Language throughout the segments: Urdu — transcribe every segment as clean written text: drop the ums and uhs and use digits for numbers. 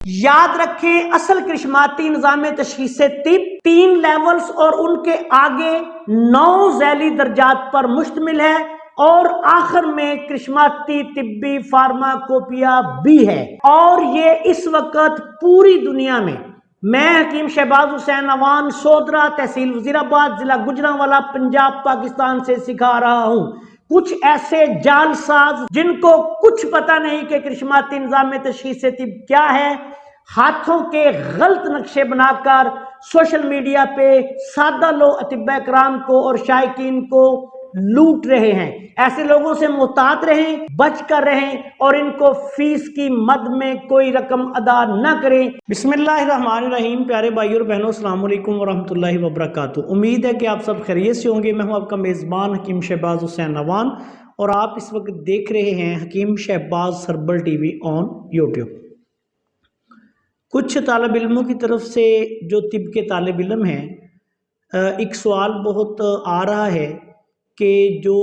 یاد رکھیں اصل کرشماتی نظام تشخیص طب 3 لیولز اور ان کے آگے 9 ذیلی درجات پر مشتمل ہے، اور آخر میں کرشماتی طبی فارماکوپیا بھی ہے۔ اور یہ اس وقت پوری دنیا میں حکیم شہباز حسین اوان، سودرا، تحصیل وزیرآباد، ضلع گجرانوالہ، پنجاب، پاکستان سے سکھا رہا ہوں۔ کچھ ایسے جعل ساز جن کو کچھ پتہ نہیں کہ کرشماتی نظام تشخیص طب کیا ہے، ہاتھوں کے غلط نقشے بنا کر سوشل میڈیا پہ سادہ لوگ اطباء کرام کو اور شائقین کو لوٹ رہے ہیں۔ ایسے لوگوں سے محتاط رہیں، بچ کر رہیں، اور ان کو فیس کی مد میں کوئی رقم ادا نہ کریں۔ بسم اللہ الرحمن الرحیم۔ پیارے بھائیو اور بہنوں، السلام علیکم ورحمۃ اللہ وبرکاتہ۔ امید ہے کہ آپ سب خیریت سے ہوں گے۔ میں ہوں آپ کا میزبان حکیم شہباز حسین اوان، اور آپ اس وقت دیکھ رہے ہیں Hakim Shahbaz herbal TV on YouTube. کچھ طالب علموں کی طرف سے جو طب کے طالب علم ہیں، ایک سوال بہت آ رہا ہے کہ جو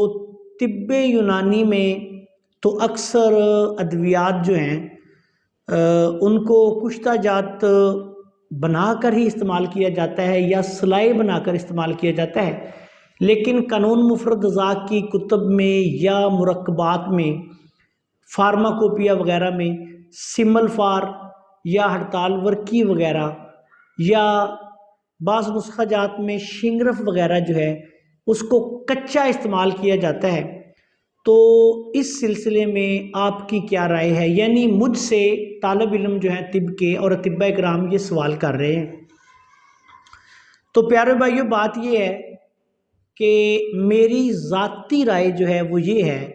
طب یونانی میں تو اکثر ادویات جو ہیں ان کو کشتہ جات بنا کر ہی استعمال کیا جاتا ہے یا سلائی بنا کر استعمال کیا جاتا ہے، لیکن قانون مفرد اعضاء کی کتب میں یا مرکبات میں، فارماکوپیا وغیرہ میں سمل فار یا ہڑتال ورکی وغیرہ یا بعض نسخہ جات میں شنگرف وغیرہ جو ہے اس کو کچا استعمال کیا جاتا ہے۔ تو اس سلسلے میں آپ کی کیا رائے ہے؟ یعنی مجھ سے طالب علم جو ہیں طب کے اور اطباء کرام یہ سوال کر رہے ہیں۔ تو پیارے بھائیو، بات یہ ہے کہ میری ذاتی رائے جو ہے وہ یہ ہے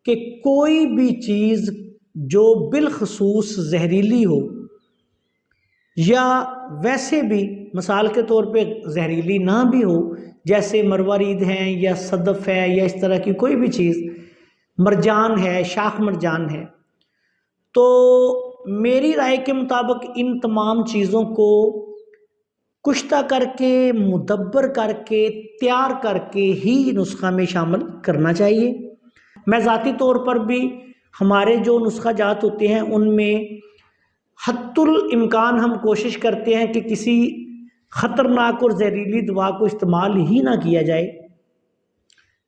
کہ کوئی بھی چیز جو بالخصوص زہریلی ہو یا ویسے بھی مثال کے طور پہ زہریلی نہ بھی ہو، جیسے مروارید ہیں یا صدف ہے یا اس طرح کی کوئی بھی چیز، مرجان ہے، شاخ مرجان ہے، تو میری رائے کے مطابق ان تمام چیزوں کو کشتہ کر کے، مدبر کر کے، تیار کر کے ہی نسخہ میں شامل کرنا چاہیے۔ میں ذاتی طور پر بھی ہمارے جو نسخہ جات ہوتے ہیں ان میں حتی الامکان ہم کوشش کرتے ہیں کہ کسی خطرناک اور زہریلی دوا کو استعمال ہی نہ کیا جائے،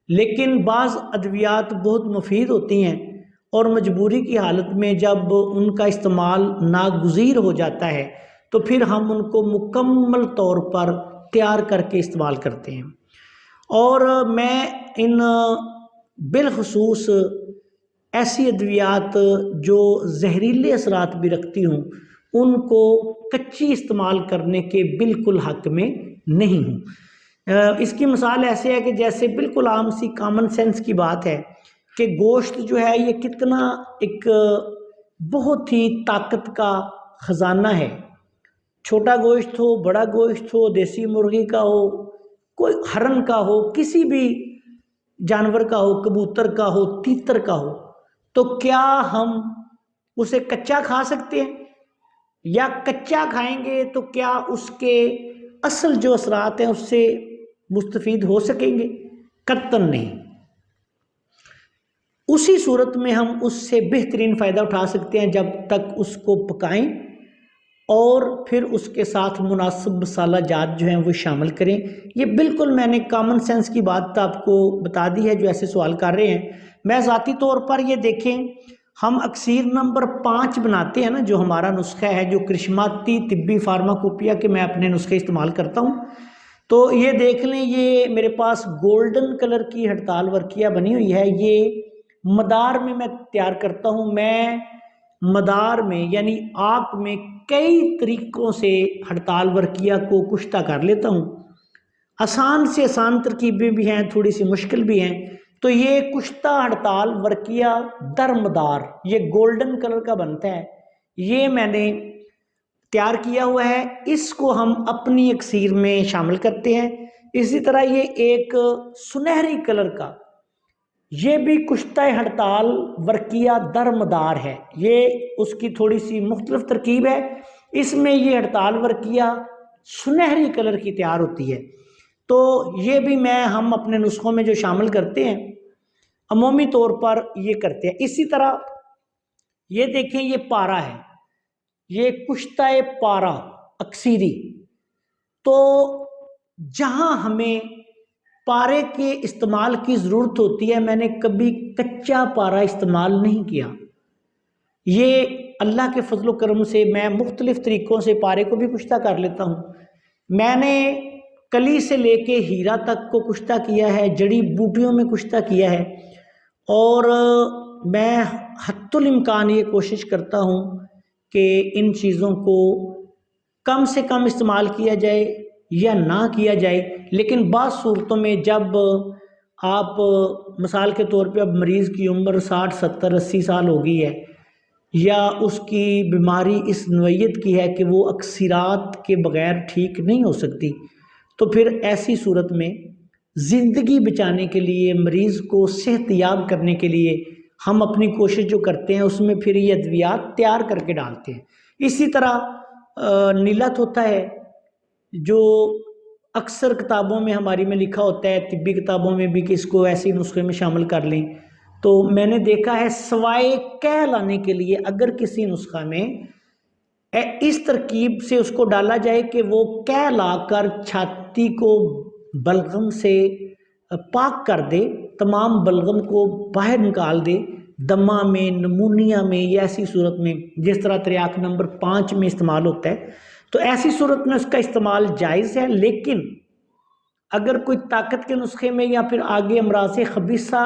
لیکن بعض ادویات بہت مفید ہوتی ہیں اور مجبوری کی حالت میں جب ان کا استعمال ناگزیر ہو جاتا ہے تو پھر ہم ان کو مکمل طور پر تیار کر کے استعمال کرتے ہیں۔ اور میں ان بالخصوص ایسی ادویات جو زہریلے اثرات بھی رکھتی ہوں ان کو کچی استعمال کرنے کے بالکل حق میں نہیں ہوں۔ اس کی مثال ایسے ہے کہ جیسے بالکل عام سی کامن سینس کی بات ہے کہ گوشت جو ہے یہ کتنا ایک بہت ہی طاقت کا خزانہ ہے۔ چھوٹا گوشت ہو، بڑا گوشت ہو، دیسی مرغی کا ہو، کوئی ہرن کا ہو، کسی بھی جانور کا ہو، کبوتر کا ہو، تیتر کا ہو، تو کیا ہم اسے کچا کھا سکتے ہیں؟ یا کچا کھائیں گے تو کیا اس کے اصل جو اثرات ہیں اس سے مستفید ہو سکیں گے؟ قطعاً نہیں۔ اسی صورت میں ہم اس سے بہترین فائدہ اٹھا سکتے ہیں جب تک اس کو پکائیں اور پھر اس کے ساتھ مناسب مسالہ جات جو ہیں وہ شامل کریں۔ یہ بالکل میں نے کامن سینس کی بات آپ کو بتا دی ہے جو ایسے سوال کر رہے ہیں۔ میں ذاتی طور پر یہ دیکھیں، ہم اکسیر نمبر 5 بناتے ہیں نا، جو ہمارا نسخہ ہے، جو کرشماتی طبی فارماکوپیا کے میں اپنے نسخے استعمال کرتا ہوں، تو یہ دیکھ لیں، یہ میرے پاس گولڈن کلر کی ہڑتال ورقیہ بنی ہوئی ہے۔ یہ مدار میں تیار کرتا ہوں۔ میں مدار میں یعنی آگ میں کئی طریقوں سے ہڑتال ورقیہ کو کشتہ کر لیتا ہوں۔ آسان سے آسان ترکیبیں بھی ہیں، تھوڑی سی مشکل بھی ہیں۔ تو یہ کشتہ ہڑتال ورقیہ در مدار یہ گولڈن کلر کا بنتا ہے، یہ میں نے تیار کیا ہوا ہے۔ اس کو ہم اپنی اکسیر میں شامل کرتے ہیں۔ اسی طرح یہ ایک سنہری کلر کا، یہ بھی کشتہ ہڑتال ورقیہ در مدار ہے۔ یہ اس کی تھوڑی سی مختلف ترکیب ہے۔ اس میں یہ ہڑتال ورقیہ سنہری کلر کی تیار ہوتی ہے۔ تو یہ بھی ہم اپنے نسخوں میں جو شامل کرتے ہیں، عمومی طور پر یہ کرتے ہیں۔ اسی طرح یہ دیکھیں، یہ پارا ہے، یہ کشتہ پارا اکسیری، تو جہاں ہمیں پارے کے استعمال کی ضرورت ہوتی ہے میں نے کبھی کچا پارا استعمال نہیں کیا۔ یہ اللہ کے فضل و کرم سے میں مختلف طریقوں سے پارے کو بھی کشتہ کر لیتا ہوں۔ میں نے کلی سے لے کے ہیرا تک کو کشتہ کیا ہے، جڑی بوٹیوں میں کشتہ کیا ہے، اور میں حتی الامکان یہ کوشش کرتا ہوں کہ ان چیزوں کو کم سے کم استعمال کیا جائے یا نہ کیا جائے۔ لیکن بعض صورتوں میں جب آپ مثال کے طور پہ اب مریض کی عمر 60 70 80 سال ہو گئی ہے، یا اس کی بیماری اس نوعیت کی ہے کہ وہ اکثرات کے بغیر ٹھیک نہیں ہو سکتی، تو پھر ایسی صورت میں زندگی بچانے کے لیے، مریض کو صحت یاب کرنے کے لیے ہم اپنی کوشش جو کرتے ہیں اس میں پھر یہ ادویات تیار کر کے ڈالتے ہیں۔ اسی طرح نیلت ہوتا ہے جو اکثر کتابوں میں ہماری میں لکھا ہوتا ہے، طبی کتابوں میں بھی، کہ اس کو ایسے نسخے میں شامل کر لیں، تو میں نے دیکھا ہے سوائے کہہ لانے کے لیے اگر کسی نسخہ میں اس ترکیب سے اس کو ڈالا جائے کہ وہ کہہ لا کر چھاتی کو بلغم سے پاک کر دے، تمام بلغم کو باہر نکال دے، دمہ میں، نمونیا میں، یا ایسی صورت میں جس طرح تریاک نمبر 5 میں استعمال ہوتا ہے، تو ایسی صورت میں اس کا استعمال جائز ہے۔ لیکن اگر کوئی طاقت کے نسخے میں یا پھر آگے امراض خبیثہ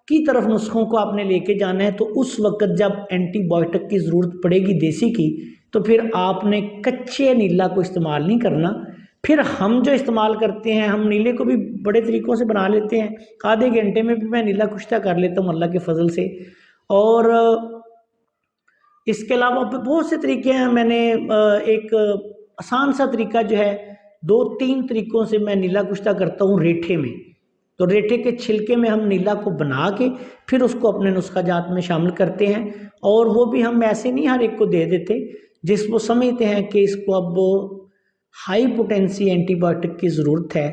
کی طرف نسخوں کو آپ نے لے کے جانا ہے، تو اس وقت جب اینٹی بائیوٹک کی ضرورت پڑے گی دیسی کی، تو پھر آپ نے کچے نیلا کو استعمال نہیں کرنا۔ پھر ہم جو استعمال کرتے ہیں، ہم نیلے کو بھی بڑے طریقوں سے بنا لیتے ہیں، آدھے گھنٹے میں بھی میں نیلا کشتہ کر لیتا ہوں اللہ کے فضل سے۔ اور اس کے علاوہ بہت سے طریقے ہیں، میں نے ایک آسان سا طریقہ جو ہے 2-3 طریقوں سے میں نیلا کشتہ کرتا ہوں ریٹھے میں۔ تو ریٹھے کے چھلکے میں ہم نیلا کو بنا کے پھر اس کو اپنے نسخہ جات میں شامل کرتے ہیں، اور وہ بھی ہم ایسے نہیں ہر ایک کو دے دیتے، جس وہ سمجھتے ہیں کہ اس کو اب ہائی پوٹینسی اینٹی بائیوٹک کی ضرورت ہے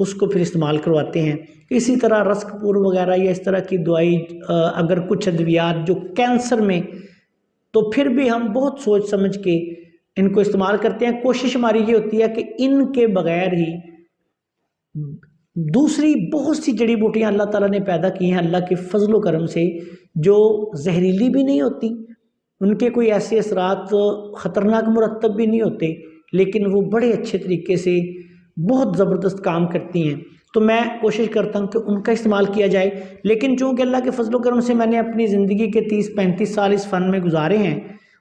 اس کو پھر استعمال کرواتے ہیں۔ اسی طرح رسک پور وغیرہ یا اس طرح کی دوائی، اگر کچھ ادویات جو کینسر میں، تو پھر بھی ہم بہت سوچ سمجھ کے ان کو استعمال کرتے ہیں۔ کوشش ہماری یہ ہوتی ہے کہ ان کے بغیر ہی دوسری بہت سی جڑی بوٹیاں اللہ تعالیٰ نے پیدا کی ہیں اللہ کے فضل و کرم سے، جو زہریلی بھی نہیں ہوتی، ان کے کوئی ایسے اثرات خطرناک مرتب بھی نہیں ہوتے، لیکن وہ بڑے اچھے طریقے سے بہت زبردست کام کرتی ہیں۔ تو میں کوشش کرتا ہوں کہ ان کا استعمال کیا جائے، لیکن چونکہ اللہ کے فضل و کرم سے میں نے اپنی زندگی کے 30-35 سال اس فن میں گزارے ہیں،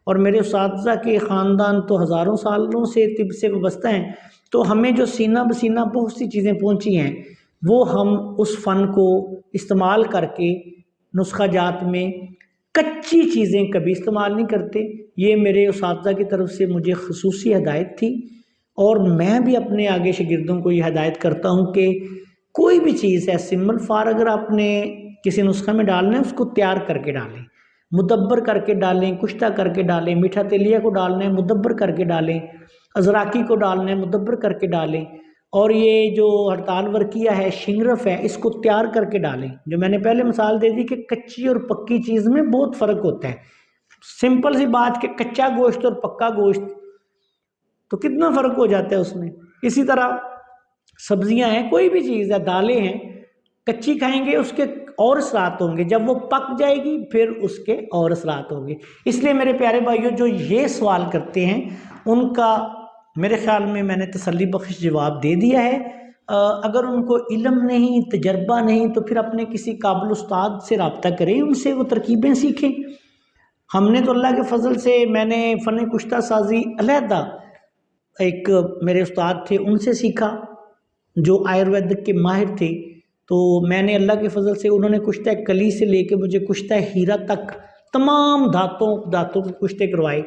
اور میرے اساتذہ کے خاندان تو ہزاروں سالوں سے طب سے وابستہ ہیں، تو ہمیں جو سینہ بسینہ بہت سی چیزیں پہنچی ہیں، وہ ہم اس فن کو استعمال کر کے نسخہ جات میں کچی چیزیں کبھی استعمال نہیں کرتے۔ یہ میرے اساتذہ کی طرف سے مجھے خصوصی ہدایت تھی، اور میں بھی اپنے آگے شاگردوں کو یہ ہدایت کرتا ہوں کہ کوئی بھی چیز ہے سمپل فار اگر آپ نے کسی نسخہ میں ڈالنا ہے اس کو تیار کر کے ڈالیں، مدبر کر کے ڈالیں، کشتہ کر کے ڈالیں، میٹھا تیلیہ کو ڈالنا ہے مدبر کر کے ڈالیں، ازراکی کو ڈالنا ہے مدبر کر کے ڈالیں، اور یہ جو ہڑتال ورقیہ ہے، شنگرف ہے، اس کو تیار کر کے ڈالیں۔ جو میں نے پہلے مثال دے دی کہ کچی اور پکی چیز میں بہت فرق ہوتا ہے۔ سمپل سی بات کہ کچا گوشت اور پکا گوشت تو کتنا فرق ہو جاتا ہے اس میں۔ اسی طرح سبزیاں ہیں، کوئی بھی چیز ہے، دالیں ہیں، کچی کھائیں گے اس کے اور اثرات ہوں گے، جب وہ پک جائے گی پھر اس کے اور اثرات ہوں گے۔ اس لیے میرے پیارے بھائیوں جو یہ سوال کرتے ہیں ان کا میرے خیال میں نے تسلی بخش جواب دے دیا ہے۔ اگر ان کو علم نہیں، تجربہ نہیں، تو پھر اپنے کسی قابل استاد سے رابطہ کریں، ان سے وہ ترکیبیں سیکھیں۔ ہم نے تو اللہ کے فضل سے، میں نے فن کشتہ سازی علیحدہ ایک میرے استاد تھے ان سے سیکھا جو آیورویدک کے ماہر تھے، تو میں نے اللہ کے فضل سے، انہوں نے کشتہ کلی سے لے کے مجھے کشتہ ہیرا تک تمام دھاتوں کے کشتے کروائے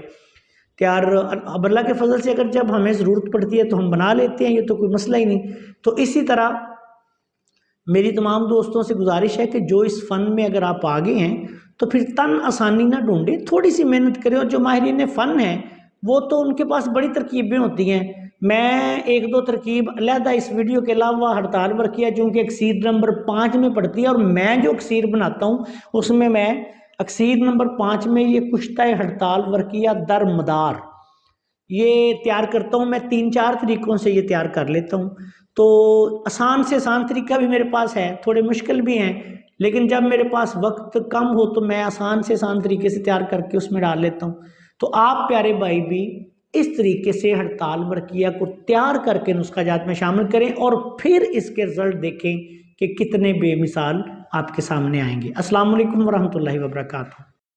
تیار۔ اب اللہ کے فضل سے اگر جب ہمیں ضرورت پڑتی ہے تو ہم بنا لیتے ہیں، یہ تو کوئی مسئلہ ہی نہیں۔ تو اسی طرح میری تمام دوستوں سے گزارش ہے کہ جو اس فن میں اگر آپ آگے ہیں تو پھر تن آسانی نہ ڈھونڈیں، تھوڑی سی محنت کریں، اور جو ماہرین فن ہیں وہ تو ان کے پاس بڑی ترکیبیں ہوتی ہیں۔ میں 1-2 ترکیب علیحدہ اس ویڈیو کے علاوہ ہڑتال ورقیہ چونکہ اکسیر نمبر 5 میں پڑتی ہے، اور میں جو اکسیر بناتا ہوں اس میں اکسیر نمبر 5 میں یہ کشتہ ہڑتال ورقیہ در مدار یہ تیار کرتا ہوں میں 3-4 طریقوں سے یہ تیار کر لیتا ہوں. تو آسان سے آسان طریقہ بھی میرے پاس ہے، تھوڑے مشکل بھی ہیں، لیکن جب میرے پاس وقت کم ہو تو میں آسان سے آسان طریقے سے تیار کر کے اس میں ڈال لیتا ہوں. تو آپ پیارے بھائی بھی اس طریقے سے ہڑتال ورقیہ کو تیار کر کے نسخہ جات میں شامل کریں اور پھر اس کے رزلٹ دیکھیں کہ کتنے بے مثال آپ کے سامنے آئیں گے. السلام علیکم ورحمۃ اللہ وبرکاتہ.